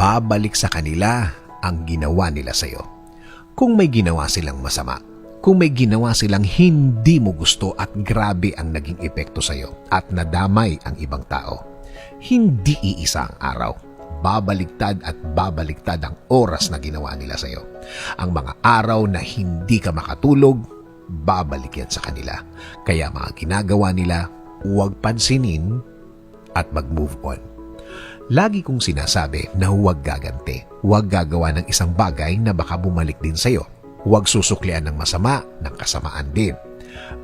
babalik sa kanila ang ginawa nila sa iyo. Kung may ginawa silang masama, kung may ginawa silang hindi mo gusto at grabe ang naging epekto sa iyo at nadamay ang ibang tao, hindi iisa ang araw. Babaliktad at babaliktad ang oras na ginawa nila sa iyo. Ang mga araw na hindi ka makatulog, babalik yan sa kanila. Kaya mga ginagawa nila, huwag pansinin at mag-move on. Lagi kong sinasabi na huwag gaganti. Huwag gagawa ng isang bagay na baka bumalik din sa iyo. Huwag susuklian ng masama ng kasamaan din.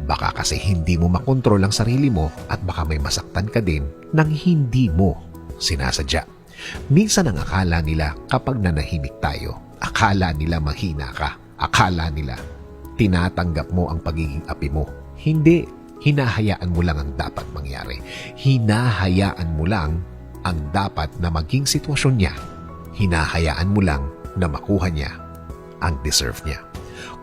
Baka kasi hindi mo makontrol ang sarili mo at baka may masaktan ka din nang hindi mo sinasadya. Minsan ang akala nila kapag nanahimik tayo, akala nila mahina ka, akala nila tinatanggap mo ang pagiging api mo. Hindi, hinahayaan mo lang ang dapat mangyari. Hinahayaan mo lang ang dapat na maging sitwasyon niya. Hinahayaan mo lang na makuha niya ang deserve niya.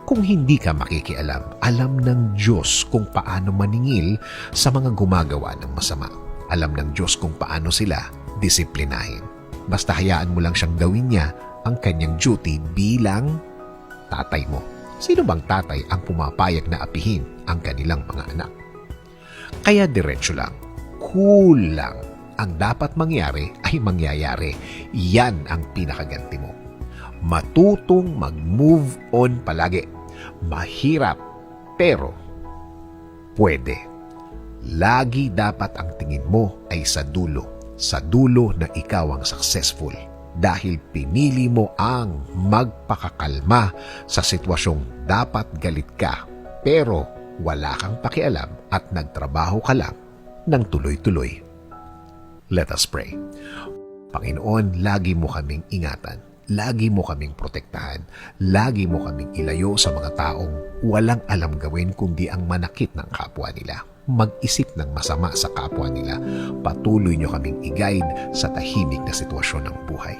Kung hindi ka makikialam, alam ng Diyos kung paano maningil sa mga gumagawa ng masama. Alam ng Diyos kung paano sila disiplinahin. Basta hayaan mo lang siyang gawin niya ang kanyang duty bilang tatay mo. Sino bang tatay ang pumapayag na apihin ang kanilang mga anak? Kaya diretso lang, cool lang. Ang dapat mangyari ay mangyayari. Yan ang pinakaganti mo. Matutong mag-move on palagi. Mahirap, pero pwede. Lagi dapat ang tingin mo ay sa dulo na ikaw ang successful dahil pinili mo ang magpakakalma sa sitwasyong dapat galit ka pero wala kang pakialam at nagtrabaho ka lang ng tuloy-tuloy. Let us pray. Panginoon, lagi mo kaming ingatan. Lagi mo kaming protektahan. Lagi mo kaming ilayo sa mga taong walang alam gawin kundi ang manakit ng kapwa nila. Mag-isip ng masama sa kapwa nila. Patuloy nyo kaming i-guide sa tahimik na sitwasyon ng buhay.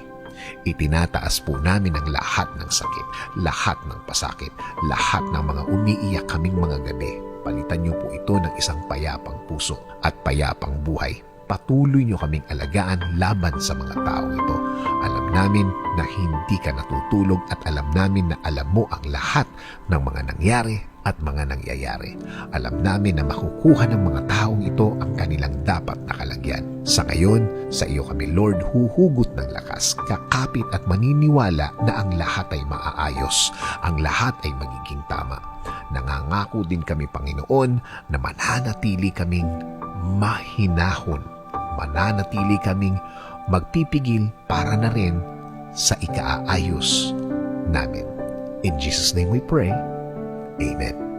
Itinataas po namin ang lahat ng sakit, lahat ng pasakit, lahat ng mga umiiyak kaming mga gabi. Palitan nyo po ito ng isang payapang puso at payapang buhay. Patuloy nyo kaming alagaan laban sa mga taong ito. Alam namin na hindi ka natutulog at alam namin na alam mo ang lahat ng mga nangyari at mga nangyayari. Alam namin na makukuha ng mga taong ito ang kanilang dapat na kalagyan. Sa ngayon, sa iyo kami Lord, huhugot ng lakas, kakapit at maniniwala na ang lahat ay maaayos, ang lahat ay magiging tama. Nangangako din kami, Panginoon, na mananatili kaming mahinahon, mananatili kaming magpipigil para na rin sa ikaayos namin. In Jesus' name we pray. Amen.